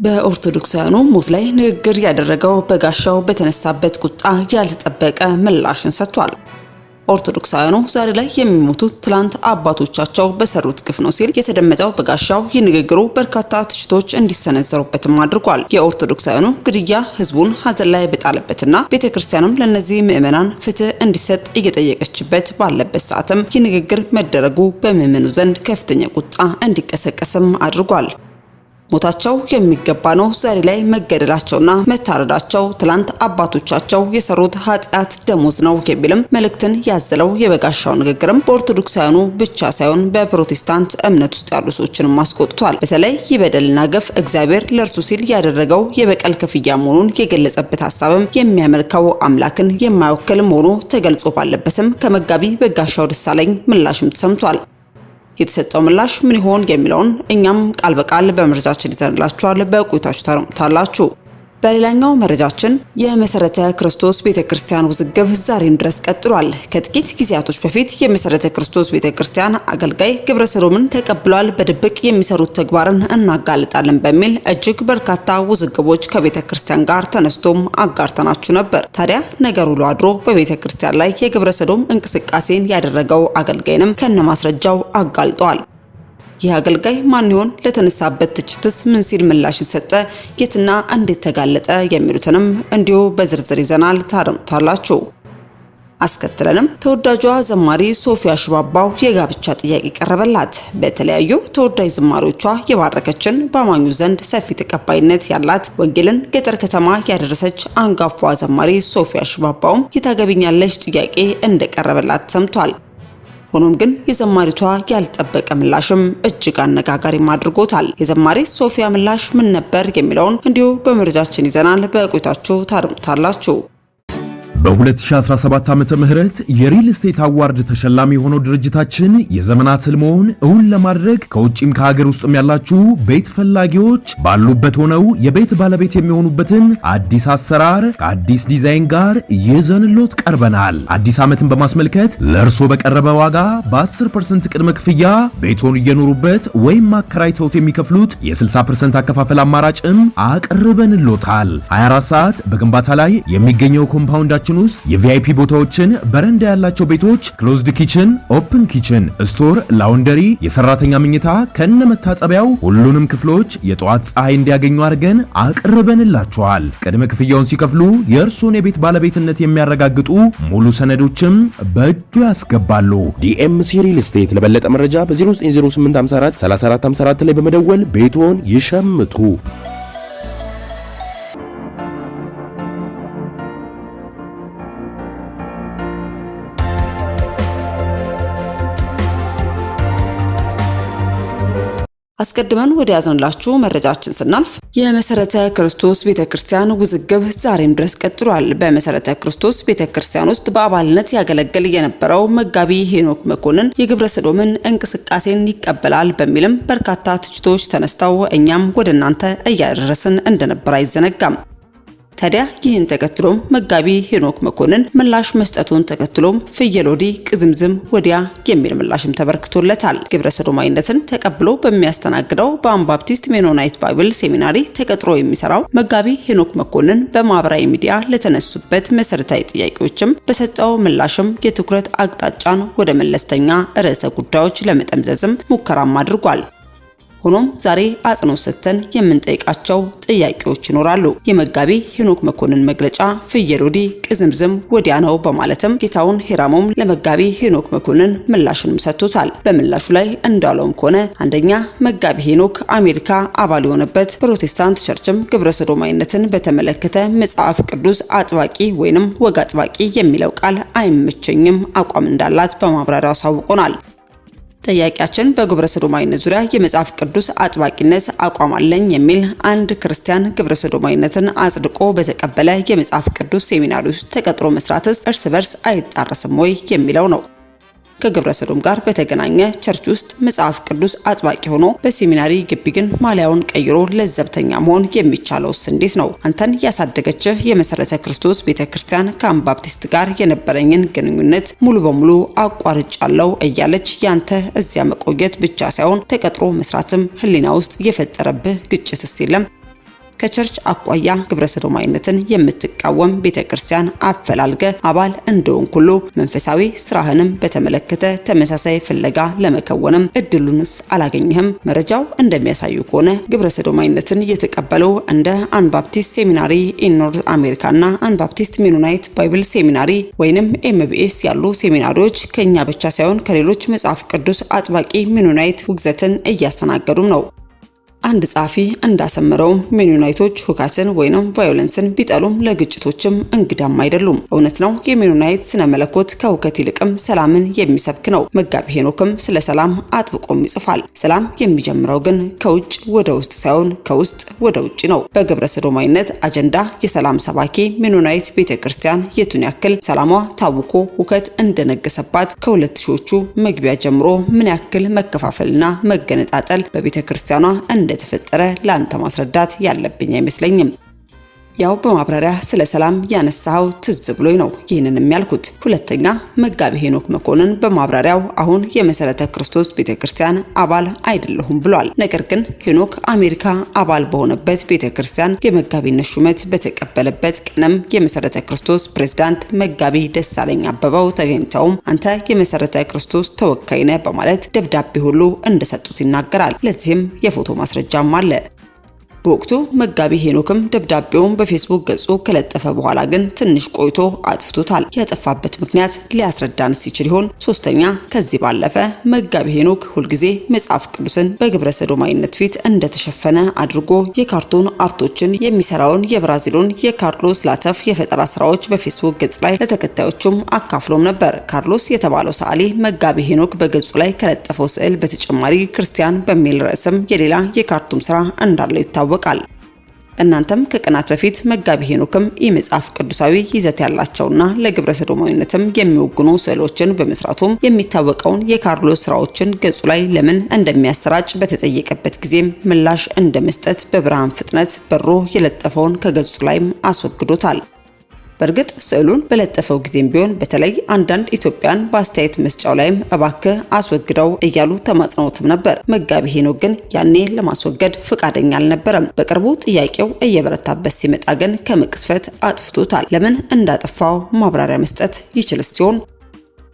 በኦርቶዶክሳውያኑ ሞት ላይ ንግግር ያደረገው በጋሻው በተነሳበት ቁጣ ያልተጠበቀ ምላሽን ሰጥቷል። ኦርቶዶክሳውያኑ ዛሬ ላይ የሚሞቱት ትላንት አባቶቻቸው በሰሩት ግፍ ነው ሲል የተደመጠው በጋሻው የንግግሩ በርካታ ትችቶች እንዲሰነዘሩበትም አድርጓል። የኦርቶዶክሳውያኑ ግድያ ህዝቡን ሀዘን ላይ በጣለበትና ቤተክርስቲያንም ለነዚህ ምዕመናን ፍትህ እንዲሰጥ እየጠየቀችበት ባለበት ሰዓትም ይህ ንግግር መደረጉ በምዕመኑ ዘንድ ከፍተኛ ቁጣ እንዲቀሰቀስም አድርጓል። ሞታቸው የሚገባ ነው፣ ዛሬ ላይ መገደላቸውና መታረዳቸው ትላንት አባቶቻቸው የሰሩት ኃጢአት ደሞዝ ነው የሚልም መልእክትን ያዘለው የበጋሻው ንግግርም በኦርቶዶክሳውያኑ ብቻ ሳይሆን በፕሮቴስታንት እምነት ውስጥ ያሉ ሰዎችንም አስቆጥቷል። በተለይ ይበደልና ገፍ እግዚአብሔር ለእርሱ ሲል ያደረገው የበቀል ክፍያ መሆኑን የገለጸበት ሐሳብም የሚያመልከው አምላክን የማይወክል መሆኑ ተገልጾ ባለበትም ከመጋቢ በጋሻው ደሳለኝ ምላሽም ተሰምቷል። የተሰጠው ምላሽ ምን ይሆን የሚለውን እኛም ቃል በቃል በመረጃችን ይዘንላችኋል። በቆይታችሁ ታደምጣላችሁ። በሌላኛው መረጃችን የመሰረተ ክርስቶስ ቤተክርስቲያን ውዝግብ ዛሬም ድረስ ቀጥሏል። ከጥቂት ጊዜያቶች በፊት የመሰረተ ክርስቶስ ቤተክርስቲያን አገልጋይ ግብረ ሰዶምን ተቀብሏል፣ በድብቅ የሚሰሩት ተግባርን እናጋልጣለን በሚል እጅግ በርካታ ውዝግቦች ከቤተክርስቲያን ጋር ተነስቶም አጋርተናችሁ ነበር። ታዲያ ነገሩ ውሎ አድሮ በቤተክርስቲያን ላይ የግብረ ሰዶም እንቅስቃሴን ያደረገው አገልጋይንም ከነማስረጃው አጋልጧል። ይህ አገልጋይ ማን ይሆን? ለተነሳበት ትችትስ ምን ሲል ምላሽን ሰጠ? የትና እንዴት ተጋለጠ? የሚሉትንም እንዲሁ በዝርዝር ይዘናል፣ ታደምጣላችሁ። አስከትለንም ተወዳጇ ዘማሪ ሶፊያ ሽባባው የጋብቻ ጥያቄ ቀረበላት። በተለያዩ ተወዳጅ ዝማሬዎቿ የባረከችን በአማኙ ዘንድ ሰፊ ተቀባይነት ያላት ወንጌልን ገጠር ከተማ ያደረሰች አንጋፋ ዘማሪ ሶፊያ ሽባባውም የታገቢኛለሽ ጥያቄ እንደቀረበላት ሰምቷል። ሆኖም ግን የዘማሪቷ ያልጠበቀ ምላሽም እጅግ አነጋጋሪ አድርጎታል። የዘማሪ ሶፊያ ምላሽ ምን ነበር የሚለውን እንዲሁ በመረጃችን ይዘናል። በቆይታችሁ ታደምጣላችሁ። በ2017 ዓመተ ምህረት የሪል ስቴት አዋርድ ተሸላሚ የሆነው ድርጅታችን የዘመናት ህልሞን እውን ለማድረግ ከውጪም ከሀገር ውስጥም ያላችሁ ቤት ፈላጊዎች ባሉበት ሆነው የቤት ባለቤት የሚሆኑበትን አዲስ አሰራር ከአዲስ ዲዛይን ጋር ይዘንሎት ቀርበናል። አዲስ ዓመትን በማስመልከት ለእርሶ በቀረበ ዋጋ በ10% ቅድመ ክፍያ ቤቶን እየኖሩበት ወይም ማከራይተውት የሚከፍሉት የ60% አከፋፈል አማራጭም አቅርበንሎታል። 24 ሰዓት በግንባታ ላይ የሚገኘው ኮምፓውንዳችን ውስጥ የቪአይፒ ቦታዎችን፣ በረንዳ ያላቸው ቤቶች፣ ክሎዝድ ኪችን፣ ኦፕን ኪችን፣ ስቶር፣ ላውንደሪ፣ የሰራተኛ መኝታ ከነመታጠቢያው ሁሉንም ክፍሎች የጧት ፀሐይ እንዲያገኙ አድርገን አቅርበንላቸዋል። ቅድመ ክፍያውን ሲከፍሉ የእርሶን የቤት ባለቤትነት የሚያረጋግጡ ሙሉ ሰነዶችም በእጁ ያስገባሉ። ዲኤምሲ ሪል ስቴት። ለበለጠ መረጃ በ090854 3454 ላይ በመደወል ቤቶን ይሸምቱ። አስቀድመን ወደ ያዝንላችሁ መረጃችን ስናልፍ የመሰረተ ክርስቶስ ቤተክርስቲያን ውዝግብ ዛሬም ድረስ ቀጥሏል። በመሰረተ ክርስቶስ ቤተክርስቲያን ውስጥ በአባልነት ያገለግል የነበረው መጋቢ ሄኖክ መኮንን የግብረ ሰዶምን እንቅስቃሴን ይቀበላል በሚልም በርካታ ትችቶች ተነስተው እኛም ወደ እናንተ እያደረስን እንደነበር አይዘነጋም። ታዲያ ይህን ተከትሎም መጋቢ ሄኖክ መኮንን ምላሽ መስጠቱን ተከትሎም ፍየሎዲ ቅዝምዝም ወዲያ የሚል ምላሽም ተበርክቶለታል። ግብረ ሰዶማዊነትን ተቀብሎ በሚያስተናግደው በአምባፕቲስት ሜኖናይት ባይብል ሴሚናሪ ተቀጥሮ የሚሰራው መጋቢ ሄኖክ መኮንን በማህበራዊ ሚዲያ ለተነሱበት መሰረታዊ ጥያቄዎችም በሰጠው ምላሽም የትኩረት አቅጣጫን ወደ መለስተኛ ርዕሰ ጉዳዮች ለመጠምዘዝም ሙከራም አድርጓል። ሆኖም ዛሬ አጽንኦት ሰጥተን የምንጠይቃቸው ጥያቄዎች ይኖራሉ። የመጋቢ ሄኖክ መኮንን መግለጫ ፍየሎዲ ቅዝምዝም ወዲያ ነው በማለትም ጌታውን ሄራሞም ለመጋቢ ሄኖክ መኮንን ምላሽንም ሰጥቶታል። በምላሹ ላይ እንዳለውም ከሆነ አንደኛ መጋቢ ሄኖክ አሜሪካ አባል የሆነበት ፕሮቴስታንት ቸርችም ግብረ ሰዶማዊነትን በተመለከተ መጽሐፍ ቅዱስ አጥባቂ ወይንም ወግ አጥባቂ የሚለው ቃል አይመቸኝም አቋም እንዳላት በማብራሪያው አሳውቆናል። ጥያቄያችን በግብረ ሰዶማዊነት ዙሪያ የመጽሐፍ ቅዱስ አጥባቂነት አቋም አለኝ የሚል አንድ ክርስቲያን ግብረ ሰዶማዊነትን አጽድቆ በተቀበለ የመጽሐፍ ቅዱስ ሴሚናሪ ውስጥ ተቀጥሮ መስራትስ እርስ በርስ አይጣረስም ወይ የሚለው ነው። ከግብረ ሰዶም ጋር በተገናኘ ቸርች ውስጥ መጽሐፍ ቅዱስ አጥባቂ ሆኖ በሴሚናሪ ግቢ ግን ማሊያውን ቀይሮ ለዘብተኛ መሆን የሚቻለውስ እንዴት ነው? አንተን ያሳደገችህ የመሰረተ ክርስቶስ ቤተክርስቲያን ከአምባፕቲስት ጋር የነበረኝን ግንኙነት ሙሉ በሙሉ አቋርጫለሁ እያለች ያንተ እዚያ መቆየት ብቻ ሳይሆን ተቀጥሮ መስራትም ህሊና ውስጥ የፈጠረብህ ግጭትስ የለም? ከቸርች አቋያ ግብረ ሰዶማዊነትን የምትቃወም ቤተክርስቲያን አፈላልገ አባል እንደሆን ሁሉ መንፈሳዊ ስራህንም በተመለከተ ተመሳሳይ ፍለጋ ለመከወንም እድሉንስ አላገኘህም? መረጃው እንደሚያሳዩ ከሆነ ግብረ ሰዶማዊነትን የተቀበለው እንደ አንባፕቲስት ሴሚናሪ ኢን ኖርዝ አሜሪካና አንባፕቲስት ሜኖናይት ባይብል ሴሚናሪ ወይንም ኤምቢኤስ ያሉ ሴሚናሪዎች ከኛ ብቻ ሳይሆን ከሌሎች መጽሐፍ ቅዱስ አጥባቂ ሜኖናይት ውግዘትን እያስተናገዱም ነው። አንድ ጻፊ እንዳሰመረው ሜኖናይቶች ሁካትን ወይንም ቫዮለንስን ቢጠሉም ለግጭቶችም እንግዳም አይደሉም። እውነት ነው፣ የሜኖናይት ስነ መለኮት ከሁከት ይልቅም ሰላምን የሚሰብክ ነው። መጋቢ ሄኖክም ስለ ሰላም አጥብቆም ይጽፋል። ሰላም የሚጀምረው ግን ከውጭ ወደ ውስጥ ሳይሆን ከውስጥ ወደ ውጭ ነው። በግብረ ሰዶማዊነት አጀንዳ የሰላም ሰባኪ ሜኖናይት ቤተክርስቲያን የቱን ያክል ሰላሟ ታውቆ ሁከት እንደነገሰባት ከ2000ዎቹ መግቢያ ጀምሮ ምን ያክል መከፋፈልና መገነጣጠል በቤተክርስቲያኗ እንደተፈጠረ ላንተ ማስረዳት ያለብኝ አይመስለኝም። ያው በማብራሪያ ስለ ሰላም ያነሳው ትዝ ብሎኝ ነው ይህንንም ያልኩት። ሁለተኛ መጋቢ ሄኖክ መኮንን በማብራሪያው አሁን የመሰረተ ክርስቶስ ቤተክርስቲያን አባል አይደለሁም ብሏል። ነገር ግን ሄኖክ አሜሪካ አባል በሆነበት ቤተክርስቲያን የመጋቢነት ሹመት በተቀበለበት ቀንም የመሰረተ ክርስቶስ ፕሬዝዳንት መጋቢ ደሳለኝ አበባው ተገኝተውም አንተ የመሰረተ ክርስቶስ ተወካይ ነህ በማለት ደብዳቤ ሁሉ እንደሰጡት ይናገራል። ለዚህም የፎቶ ማስረጃም አለ። በወቅቱ መጋቢ ሄኖክም ደብዳቤውን በፌስቡክ ገጹ ከለጠፈ በኋላ ግን ትንሽ ቆይቶ አጥፍቶታል። ያጠፋበት ምክንያት ሊያስረዳን ሲችል ይሆን? ሶስተኛ ከዚህ ባለፈ መጋቢ ሄኖክ ሁልጊዜ መጽሐፍ ቅዱስን በግብረ ሰዶማዊነት ፊት እንደተሸፈነ አድርጎ የካርቱን አርቶችን የሚሰራውን የብራዚሉን የካርሎስ ላተፍ የፈጠራ ስራዎች በፌስቡክ ገጽ ላይ ለተከታዮቹም አካፍሎም ነበር። ካርሎስ የተባለው ሰዓሊ መጋቢ ሄኖክ በገጹ ላይ ከለጠፈው ስዕል በተጨማሪ ክርስቲያን በሚል ርዕስም የሌላ የካርቱን ስራ እንዳለው ይታወቃል። እናንተም ከቀናት በፊት መጋቢ ሄኖክም የመጽሐፍ ቅዱሳዊ ይዘት ያላቸውና ለግብረ ሰዶማዊነትም የሚወግኑ ስዕሎችን በመስራቱም የሚታወቀውን የካርሎስ ስራዎችን ገጹ ላይ ለምን እንደሚያሰራጭ በተጠየቀበት ጊዜም ምላሽ እንደመስጠት በብርሃን ፍጥነት በሮ የለጠፈውን ከገጹ ላይም አስወግዶታል። በእርግጥ ስዕሉን በለጠፈው ጊዜም ቢሆን በተለይ አንዳንድ ኢትዮጵያን በአስተያየት መስጫው ላይም እባክህ አስወግደው እያሉ ተማጽነውትም ነበር። መጋቢ ሄኖክ ግን ያኔ ለማስወገድ ፈቃደኛ አልነበረም። በቅርቡ ጥያቄው እየበረታበት ሲመጣ ግን ከመቅስፈት አጥፍቶታል። ለምን እንዳጠፋው ማብራሪያ መስጠት ይችል ሲሆን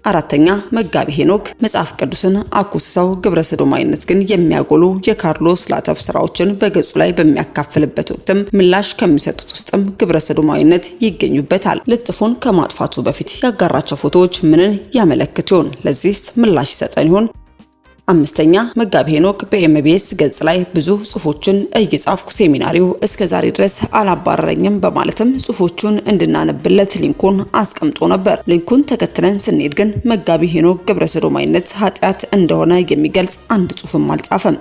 አራተኛ መጋቢ ሄኖክ መጽሐፍ ቅዱስን አኩስሰው ግብረ ሰዶማዊነት ግን የሚያጎሉ የካርሎስ ላተፍ ስራዎችን በገጹ ላይ በሚያካፍልበት ወቅትም ምላሽ ከሚሰጡት ውስጥም ግብረ ሰዶማዊነት ይገኙበታል። ልጥፉን ከማጥፋቱ በፊት ያጋራቸው ፎቶዎች ምንን ያመለክቱ ይሆን? ለዚህስ ምላሽ ይሰጠን ይሆን? አምስተኛ መጋቢ ሄኖክ በኤምቢኤስ ገጽ ላይ ብዙ ጽሁፎችን እየጻፍኩ ሴሚናሪው እስከዛሬ ድረስ አላባረረኝም በማለትም ጽሁፎቹን እንድናነብለት ሊንኩን አስቀምጦ ነበር። ሊንኩን ተከትለን ስንሄድ ግን መጋቢ ሄኖክ ግብረ ሰዶማዊነት ኃጢአት እንደሆነ የሚገልጽ አንድ ጽሁፍም አልጻፈም።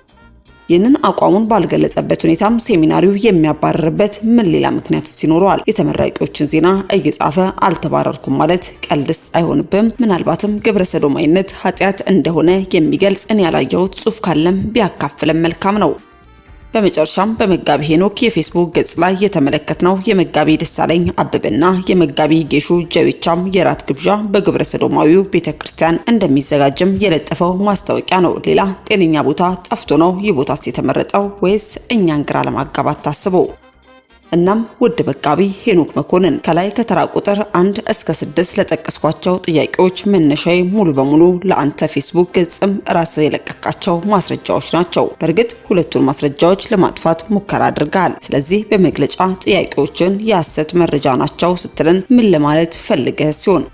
ይህንን አቋሙን ባልገለጸበት ሁኔታም ሴሚናሪው የሚያባረርበት ምን ሌላ ምክንያት ይኖረዋል? የተመራቂዎችን ዜና እየጻፈ አልተባረርኩም ማለት ቀልድስ አይሆንብም? ምናልባትም ግብረ ሰዶማዊነት ኃጢአት እንደሆነ የሚገልጽ እኔ ያላየሁት ጽሁፍ ካለም ቢያካፍለን መልካም ነው። በመጨረሻም በመጋቢ ሄኖክ የፌስቡክ ገጽ ላይ የተመለከትነው የመጋቢ ደሳለኝ አበበና የመጋቢ ጌሹ ጀዊቻም የራት ግብዣ በግብረ ሰዶማዊው ቤተክርስቲያን እንደሚዘጋጅም የለጠፈው ማስታወቂያ ነው። ሌላ ጤነኛ ቦታ ጠፍቶ ነው ይህ ቦታስ የተመረጠው ወይስ እኛን ግራ ለማጋባት ታስቦ? እናም ውድ መጋቢ ሄኖክ መኮንን ከላይ ከተራ ቁጥር 1 እስከ 6 ለጠቀስኳቸው ጥያቄዎች መነሻዬ ሙሉ በሙሉ ለአንተ ፌስቡክ ገጽም ራስ የለቀቃቸው ማስረጃዎች ናቸው። በእርግጥ ሁለቱን ማስረጃዎች ለማጥፋት ሙከራ አድርጋል። ስለዚህ በመግለጫ ጥያቄዎችን የሐሰት መረጃ ናቸው ስትልን ምን ለማለት ፈልገህ ሲሆን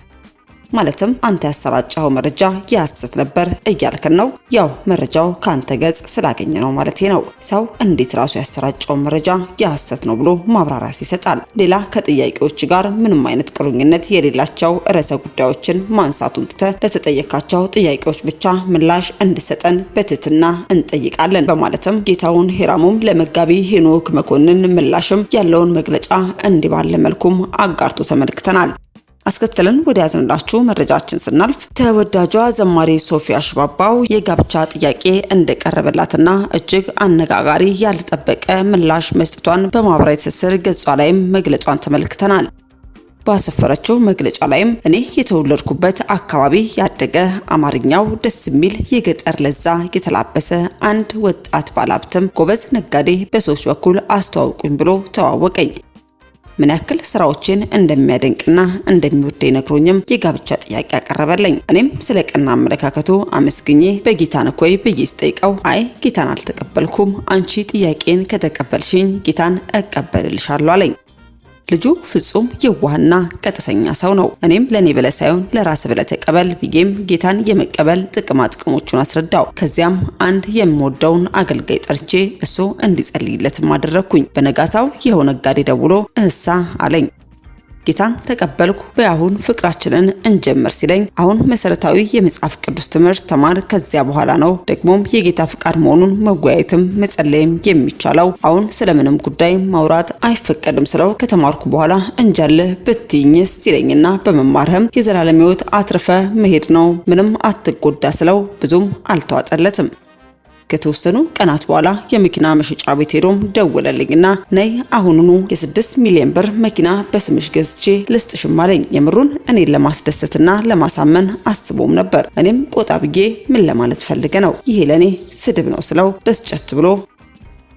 ማለትም አንተ ያሰራጨው መረጃ የሐሰት ነበር እያልከን ነው? ያው መረጃው ካንተ ገጽ ስላገኘ ነው ማለት ነው። ሰው እንዴት ራሱ ያሰራጨው መረጃ የሐሰት ነው ብሎ ማብራሪያ ይሰጣል? ሌላ ከጥያቄዎች ጋር ምንም አይነት ቁርኝነት የሌላቸው ርዕሰ ጉዳዮችን ማንሳቱን ትተህ ለተጠየቃቸው ጥያቄዎች ብቻ ምላሽ እንድሰጠን በትህትና እንጠይቃለን በማለትም ጌታውን ሄራሙም ለመጋቢ ሄኖክ መኮንን ምላሽም ያለውን መግለጫ እንዲህ ባለ መልኩም አጋርቶ ተመልክተናል። አስከተለን ወደ ያዝንላችሁ መረጃችን ስናልፍ ተወዳጇ ዘማሪ ሶፊያ ሽባባው የጋብቻ ጥያቄ እንደቀረበላትና እጅግ አነጋጋሪ ያልተጠበቀ ምላሽ መስጠቷን በማህበራዊ ትስስር ገጿ ላይም መግለጿን ተመልክተናል። ባሰፈረችው መግለጫ ላይም እኔ የተወለድኩበት አካባቢ ያደገ አማርኛው ደስ የሚል የገጠር ለዛ የተላበሰ አንድ ወጣት ባለሀብትም ጎበዝ ነጋዴ በሰዎች በኩል አስተዋውቁኝ ብሎ ተዋወቀኝ። ምን ያክል ስራዎችን እንደሚያደንቅና እንደሚወደኝ ነግሮኝም የጋብቻ ጥያቄ ያቀረበልኝ። እኔም ስለ ቀና አመለካከቱ አመስግኜ በጌታ ነኮይ ብዬ ስጠይቀው አይ ጌታን አልተቀበልኩም፣ አንቺ ጥያቄን ከተቀበልሽኝ ጌታን እቀበልልሻለሁ አለኝ። ልጁ ፍጹም የዋህና ቀጥተኛ ሰው ነው። እኔም ለኔ ብለህ ሳይሆን ለራስ ብለህ ተቀበል ብዬም ጌታን የመቀበል ጥቅሞቹን አስረዳው። ከዚያም አንድ የምወደውን አገልጋይ ጠርቼ እሱ እንዲጸልይለትም አደረኩኝ። በነጋታው ይኸው ነጋዴ ደውሎ እህሳ አለኝ። ጌታን ተቀበልኩ፣ በአሁን ፍቅራችንን እንጀምር ሲለኝ አሁን መሰረታዊ የመጽሐፍ ቅዱስ ትምህርት ተማር፣ ከዚያ በኋላ ነው ደግሞም የጌታ ፍቃድ መሆኑን መወያየትም መጸለይም የሚቻለው፣ አሁን ስለምንም ጉዳይ ማውራት አይፈቀድም ስለው ከተማርኩ በኋላ እንጃልህ ብትይኝስ ሲለኝና በመማርህም የዘላለም ሕይወት አትርፈ መሄድ ነው ምንም አትጎዳ ስለው ብዙም አልተዋጠለትም። ከተወሰኑ ቀናት በኋላ የመኪና መሸጫ ቤት ሄዶም ደወለልኝና ነይ አሁኑኑ የ6 ሚሊዮን ብር መኪና በስምሽ ገዝቼ ልስጥሽም አለኝ። የምሩን እኔን ለማስደሰትና ለማሳመን አስቦም ነበር። እኔም ቆጣ ብዬ ምን ለማለት ፈልገ ነው ይሄ ለኔ ስድብ ነው ስለው በስጨት ብሎ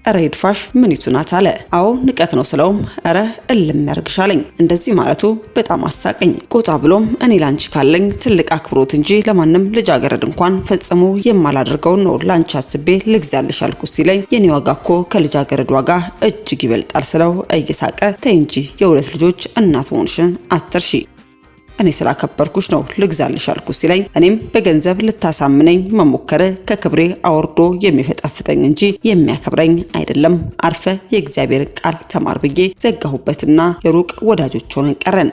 እረ ይድፋሽ ምን ይሱናት አለ። አዎ ንቀት ነው ስለውም እረ እልም ያርግሻለኝ። እንደዚህ ማለቱ በጣም አሳቀኝ። ቆጣ ብሎም እኔ ላንቺ ካለኝ ትልቅ አክብሮት እንጂ ለማንም ልጃገረድ እንኳን ፈጽሞ የማላደርገው ነው ላንቺ አስቤ ልግዛልሽ አልኩ ሲለኝ የኔ ዋጋ እኮ ከልጃገረድ ዋጋ እጅግ ይበልጣል ስለው እየሳቀ ተይ እንጂ የሁለት ልጆች እናት መሆንሽን አትርሺ፣ እኔ ስላከበርኩሽ ነው ልግዛልሽ አልኩ ሲለኝ እኔም በገንዘብ ልታሳምነኝ መሞከረ ከክብሬ አወርዶ የሚፈጣፍጠኝ እንጂ የሚያከብረኝ አይደለም፣ አርፈ የእግዚአብሔር ቃል ተማር ብዬ ዘጋሁበትና የሩቅ ወዳጆች ሆነን ቀረን።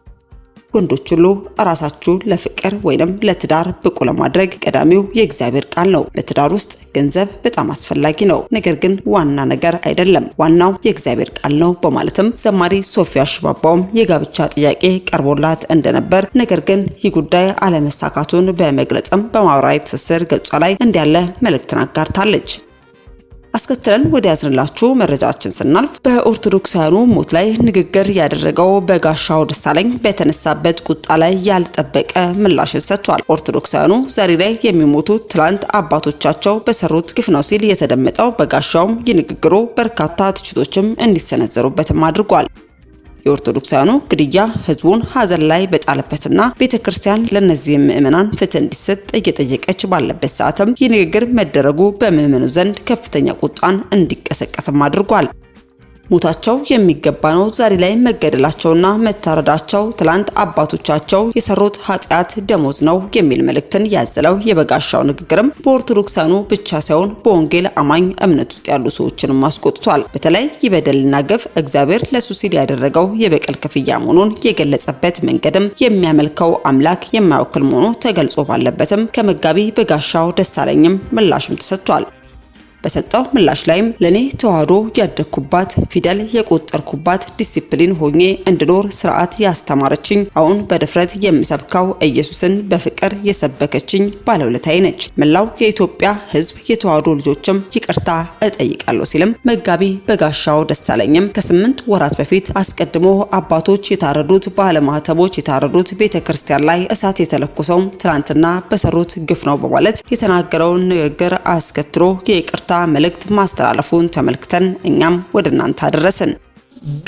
ወንዶች ሁሉ ራሳችሁ ለፍቅር ወይንም ለትዳር ብቁ ለማድረግ ቀዳሚው የእግዚአብሔር ቃል ነው። በትዳር ውስጥ ገንዘብ በጣም አስፈላጊ ነው፣ ነገር ግን ዋና ነገር አይደለም፣ ዋናው የእግዚአብሔር ቃል ነው በማለትም ዘማሪ ሶፊያ ሽባባውም የጋብቻ ጥያቄ ቀርቦላት እንደነበር፣ ነገር ግን ይህ ጉዳይ አለመሳካቱን በመግለጽም በማህበራዊ ትስስር ገጿ ላይ እንዲያለ መልእክትን አጋርታለች። አስከትለን ወደ ያዝንላችሁ መረጃችን ስናልፍ በኦርቶዶክሳውያኑ ሞት ላይ ንግግር ያደረገው በጋሻው ደሳለኝ በተነሳበት ቁጣ ላይ ያልጠበቀ ምላሽን ሰጥቷል። ኦርቶዶክሳውያኑ ዛሬ ላይ የሚሞቱት ትላንት አባቶቻቸው በሰሩት ግፍ ነው ሲል የተደመጠው በጋሻውም የንግግሩ በርካታ ትችቶችም እንዲሰነዘሩበትም አድርጓል። የኦርቶዶክሳውያኑ ግድያ ህዝቡን ሀዘን ላይ በጣለበትና ቤተክርስቲያን ለነዚህ ምዕመናን ፍትህ እንዲሰጥ እየጠየቀች ባለበት ሰዓትም ይህ ንግግር መደረጉ በምዕመኑ ዘንድ ከፍተኛ ቁጣን እንዲቀሰቀስም አድርጓል። ሞታቸው የሚገባ ነው፣ ዛሬ ላይ መገደላቸውና መታረዳቸው ትላንት አባቶቻቸው የሰሩት ኃጢአት ደሞዝ ነው የሚል መልእክትን ያዘለው የበጋሻው ንግግርም በኦርቶዶክሳኑ ብቻ ሳይሆን በወንጌል አማኝ እምነት ውስጥ ያሉ ሰዎችንም አስቆጥቷል። በተለይ ይበደልና ግፍ እግዚአብሔር ለሱ ሲል ያደረገው የበቀል ክፍያ መሆኑን የገለጸበት መንገድም የሚያመልከው አምላክ የማይወክል መሆኑ ተገልጾ ባለበትም ከመጋቢ በጋሻው ደሳለኝም ምላሽም ተሰጥቷል። በሰጠው ምላሽ ላይም ለኔ ተዋህዶ ያደኩባት ፊደል የቆጠርኩባት ዲሲፕሊን ሆኜ እንድኖር ስርዓት ያስተማረችኝ አሁን በድፍረት የምሰብከው ኢየሱስን በፍቅር የሰበከችኝ ባለውለታዬ ነች። መላው የኢትዮጵያ ሕዝብ የተዋህዶ ልጆችም ይቅርታ እጠይቃለሁ ሲልም መጋቢ በጋሻው ደሳለኝም ከ8 ወራት በፊት አስቀድሞ አባቶች የታረዱት ባለማህተቦች የታረዱት ቤተክርስቲያን ላይ እሳት የተለኮሰው ትናንትና በሰሩት ግፍ ነው በማለት የተናገረውን ንግግር አስከትሎ የይቅርታ መልእክት ማስተላለፉን ተመልክተን እኛም ወደ እናንተ አደረስን።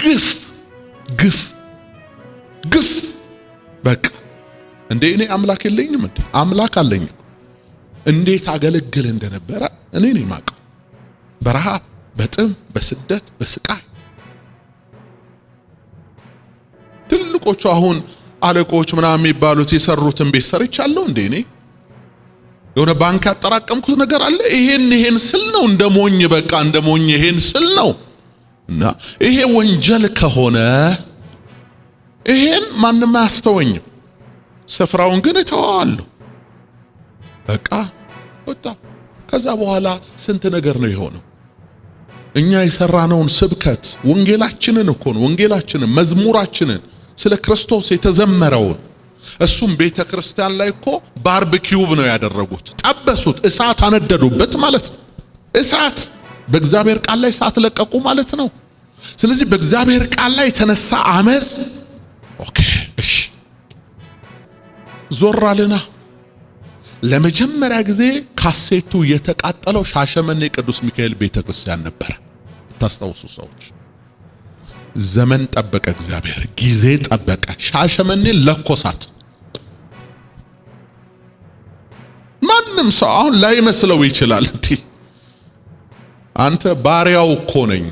ግፍ ግፍ ግፍ በቃ እንዴ እኔ አምላክ የለኝም እንዴ? አምላክ አለኝ። እንዴት አገለግል እንደነበረ እኔ ነኝ የማውቀው። በረሃብ፣ በጥም፣ በስደት፣ በስቃይ ትልቆቹ አሁን አለቆች ምናምን የሚባሉት የሰሩትን ቤት ሰርቻለሁ እንዴ እኔ የሆነ ባንክ ያጠራቀምኩት ነገር አለ። ይሄን ስል ነው እንደሞኝ በቃ እንደሞኝ ይሄን ስል ነው። እና ይሄ ወንጀል ከሆነ ይሄን ማንም አያስተወኝም። ስፍራውን ግን እተዋለሁ። በቃ ወጣ። ከዛ በኋላ ስንት ነገር ነው የሆነው። እኛ የሰራነውን ስብከት ወንጌላችንን እኮ ነው ወንጌላችንን መዝሙራችንን ስለ ክርስቶስ የተዘመረውን እሱም ቤተክርስቲያን ላይ እኮ ባርቢኪው ነው ያደረጉት። ጠበሱት፣ እሳት አነደዱበት ማለት ነው። እሳት በእግዚአብሔር ቃል ላይ እሳት ለቀቁ ማለት ነው። ስለዚህ በእግዚአብሔር ቃል ላይ የተነሳ አመጽ ኦኬ ዞራልና ለመጀመሪያ ጊዜ ካሴቱ የተቃጠለው ሻሸመኔ ቅዱስ ሚካኤል ቤተክርስቲያን ነበር። ታስታውሱ ሰዎች፣ ዘመን ጠበቀ፣ እግዚአብሔር ጊዜ ጠበቀ። ሻሸመኔ ለኮሳት። ማንም ሰው አሁን ላይ መስለው ይችላል። አንተ ባሪያው እኮ ነኝ፣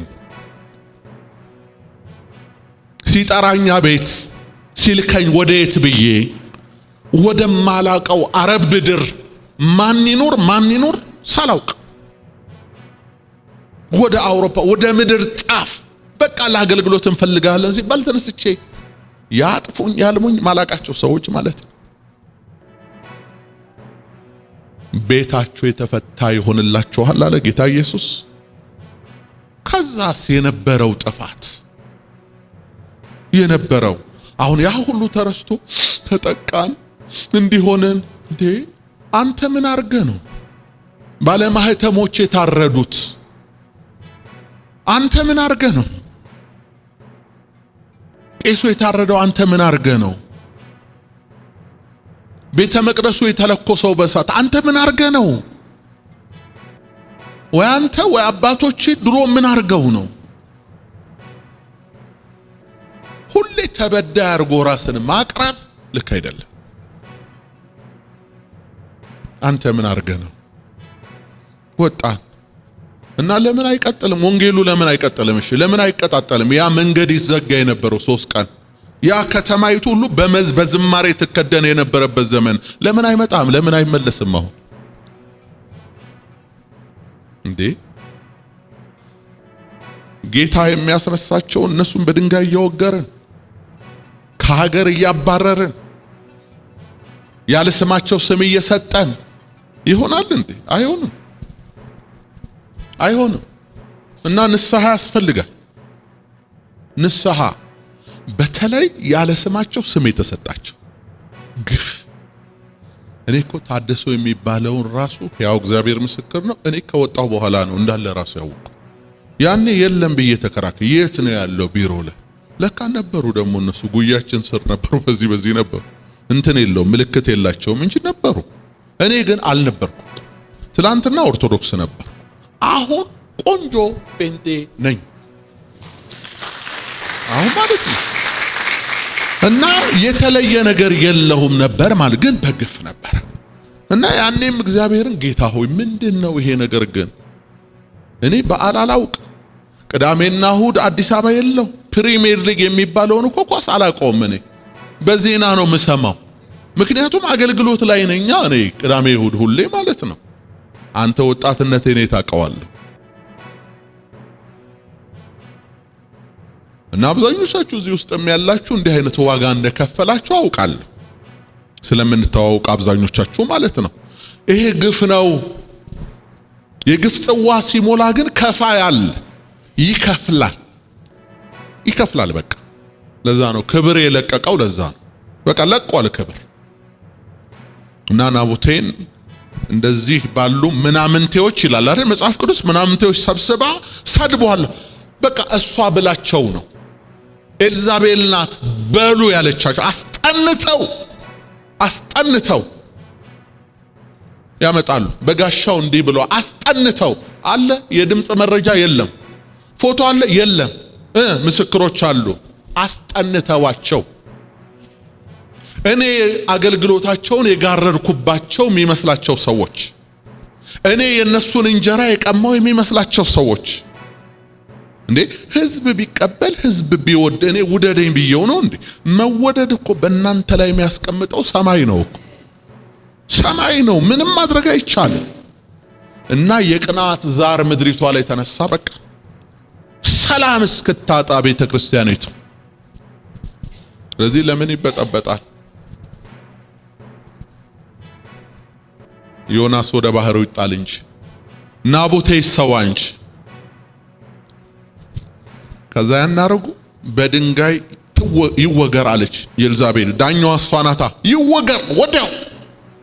ሲጠራኛ ቤት ሲልከኝ ወዴት ብዬ ወደማላቀው አረብ ምድር ማን ይኑር ሳላውቅ ወደ አውሮፓ ወደ ምድር ጫፍ በቃ ለአገልግሎት እንፈልጋለን ሲባል ተነስቼ ያጥፉኝ ያልሙኝ ማላቃቸው ሰዎች ማለት ነው። ቤታችሁ የተፈታ ይሆንላችኋል አለ ጌታ ኢየሱስ። ከዛስ የነበረው ጥፋት የነበረው አሁን ያ ሁሉ ተረስቶ ተጠቃን እንዲሆነን እንዴ አንተ ምን አርገ ነው ባለማህተሞች የታረዱት? አንተ ምን አርገ ነው ቄሱ የታረደው? አንተ ምን አርገ ነው ቤተ መቅደሱ የተለኮሰው በሳት? አንተ ምን አርገ ነው? ወይ አንተ ወይ አባቶች ድሮ ምን አርገው ነው? ሁሌ ተበዳይ አርጎ ራስን ማቅረብ ልክ አይደለም። አንተ ምን አርገ ነው? ወጣን እና ለምን አይቀጥልም? ወንጌሉ ለምን አይቀጥልም? እሺ ለምን አይቀጣጠልም? ያ መንገድ ይዘጋ የነበረው 3 ቀን ያ ከተማይቱ ሁሉ በዝማሬ ተከደነ የነበረበት ዘመን ለምን አይመጣም? ለምን አይመለስም? አሁን እንዴ ጌታ የሚያስነሳቸው እነሱን በድንጋይ እየወገርን ከሀገር እያባረርን ያለ ስማቸው ስም እየሰጠን ይሆናል እንዴ? አይሆንም። እና ንስሐ ያስፈልጋል። ንስሐ በተለይ ያለ ስማቸው ስም የተሰጣቸው ግፍ። እኔ እኮ ታደሰ የሚባለውን ራሱ ያው እግዚአብሔር ምስክር ነው፣ እኔ ከወጣው በኋላ ነው እንዳለ ራሱ ያወቁ። ያኔ የለም ብዬ ተከራከረ። የት ነው ያለው? ቢሮ ላይ ለካ ነበሩ። ደግሞ እነሱ ጉያችን ስር ነበሩ። በዚህ ነበሩ። እንትን የለው ምልክት የላቸውም እንጂ ነበሩ። እኔ ግን አልነበርኩም። ትላንትና ኦርቶዶክስ ነበር፣ አሁን ቆንጆ ጴንጤ ነኝ አሁን ማለት ነው። እና የተለየ ነገር የለውም ነበር ማለት ግን በግፍ ነበር። እና ያኔም እግዚአብሔርን ጌታ ሆይ ምንድነው ይሄ ነገር? ግን እኔ በዓል አላውቅ፣ ቅዳሜና እሁድ አዲስ አበባ የለው፣ ፕሪሚየር ሊግ የሚባለውን እኮ ኳስ አላውቀውም። እኔ በዜና ነው የምሰማው፣ ምክንያቱም አገልግሎት ላይ ነኝ እኔ ቅዳሜ እሁድ ሁሌ ማለት ነው። አንተ ወጣትነቴን ታውቀዋለህ። እና አብዛኞቻችሁ እዚህ ውስጥ ያላችሁ እንዲህ አይነት ዋጋ እንደከፈላችሁ አውቃለሁ፣ ስለምንተዋወቅ አብዛኞቻችሁ ማለት ነው። ይሄ ግፍ ነው። የግፍ ጽዋ ሲሞላ ግን ከፋያል፣ ይከፍላል። በቃ ለዛ ነው ክብር የለቀቀው። ለዛ ነው በቃ ለቋል ክብር። እና ናቡቴን እንደዚህ ባሉ ምናምንቴዎች ይላል አይደል መጽሐፍ ቅዱስ፣ ምናምንቴዎች ሰብስባ ሰድቧል። በቃ እሷ ብላቸው ነው ኤልዛቤል ናት በሉ ያለቻቸው አስጠንተው ያመጣሉ። በጋሻው እንዲህ ብሎ አስጠንተው አለ። የድምጽ መረጃ የለም፣ ፎቶ አለ የለም፣ ምስክሮች አሉ። አስጠንተዋቸው እኔ አገልግሎታቸውን የጋረድኩባቸው የሚመስላቸው ሰዎች፣ እኔ የነሱን እንጀራ የቀማው የሚመስላቸው ሰዎች እንዴ ህዝብ ቢቀበል ህዝብ ቢወድ እኔ ውደደኝ ብየው ነው እንዴ? መወደድ እኮ በእናንተ ላይ የሚያስቀምጠው ሰማይ ነው እኮ ሰማይ ነው። ምንም ማድረግ አይቻልም። እና የቅናት ዛር ምድሪቷ ላይ ተነሳ። በቃ ሰላም እስክታጣ ቤተ ክርስቲያኒቱ። ስለዚህ ለምን ይበጠበጣል? ዮናስ ወደ ባህሩ ይጣል እንጂ ናቡቴ ይሰዋ እንጂ። ከዛ ያናረጉ በድንጋይ ይወገር አለች ኤልዛቤል። ዳኛዋ እሷ ናታ። ይወገር ወዲያው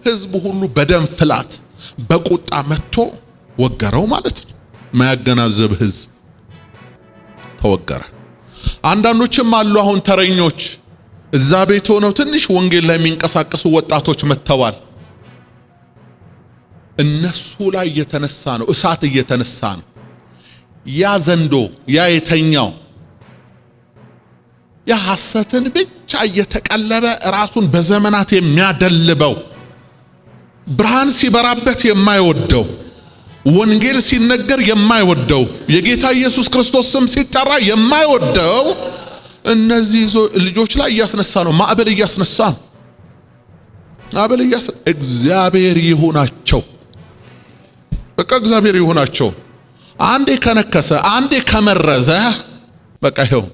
ህዝቡ ሁሉ በደም ፍላት በቁጣ መጥቶ ወገረው ማለት ነው። ማያገናዘብ ህዝብ ተወገረ። አንዳንዶችም አሉ አሁን ተረኞች እዛ ቤት ሆነው ትንሽ ወንጌል ላይ የሚንቀሳቀሱ ወጣቶች መተዋል። እነሱ ላይ እየተነሳ ነው፣ እሳት እየተነሳ ነው። ያ ዘንዶ ያ የተኛው ያ ሐሰትን ብቻ እየተቀለበ ራሱን በዘመናት የሚያደልበው ብርሃን ሲበራበት የማይወደው ወንጌል ሲነገር የማይወደው የጌታ ኢየሱስ ክርስቶስ ስም ሲጠራ የማይወደው እነዚህ ልጆች ላይ እያስነሳ ነው። ማዕበል እያስነሳ ነው። ማዕበል እግዚአብሔር ይሁናቸው። በቃ እግዚአብሔር ይሁናቸው። አንዴ ከነከሰ አንዴ ከመረዘ በቃ ይሄው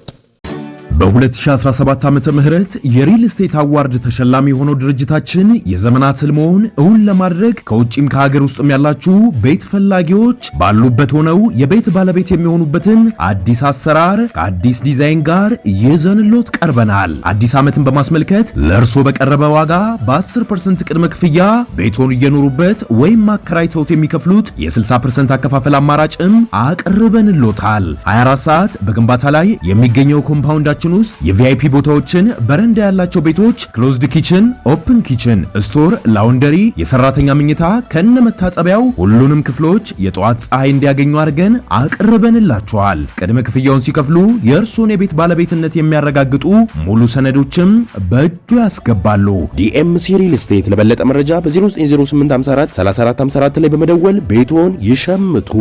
በ2017 ዓመተ ምህረት የሪል ስቴት አዋርድ ተሸላሚ የሆነው ድርጅታችን የዘመናት ህልሞን እውን ለማድረግ ከውጪም ከሀገር ውስጥም ያላችሁ ቤት ፈላጊዎች ባሉበት ሆነው የቤት ባለቤት የሚሆኑበትን አዲስ አሰራር ከአዲስ ዲዛይን ጋር ይዘንሎት ቀርበናል። አዲስ ዓመትን በማስመልከት ለእርሶ በቀረበ ዋጋ በ10% ቅድመ ክፍያ ቤቶን እየኖሩበት ወይም አከራይተውት የሚከፍሉት የ60% አከፋፈል አማራጭም አቅርበንሎታል። 24 ሰዓት በግንባታ ላይ የሚገኘው ኮምፓውንዳችን ውስጥ የቪአይፒ ቦታዎችን፣ በረንዳ ያላቸው ቤቶች፣ ክሎዝድ ኪችን፣ ኦፕን ኪችን፣ ስቶር፣ ላውንደሪ፣ የሰራተኛ መኝታ ከነመታጠቢያው ሁሉንም ክፍሎች የጧት ፀሐይ እንዲያገኙ አድርገን አቅርበንላቸዋል። ቅድመ ክፍያውን ሲከፍሉ የእርሶን የቤት ባለቤትነት የሚያረጋግጡ ሙሉ ሰነዶችም በእጁ ያስገባሉ። ዲኤምሲ ሪል ስቴት። ለበለጠ መረጃ በ090854 3454 ላይ በመደወል ቤቶን ይሸምቱ።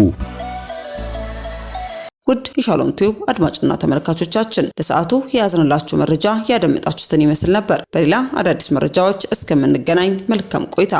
ውድ የሻሎም ቲዩብ አድማጭና ተመልካቾቻችን ለሰዓቱ የያዝንላችሁ መረጃ ያደመጣችሁትን ይመስል ነበር። በሌላ አዳዲስ መረጃዎች እስከምንገናኝ መልካም ቆይታ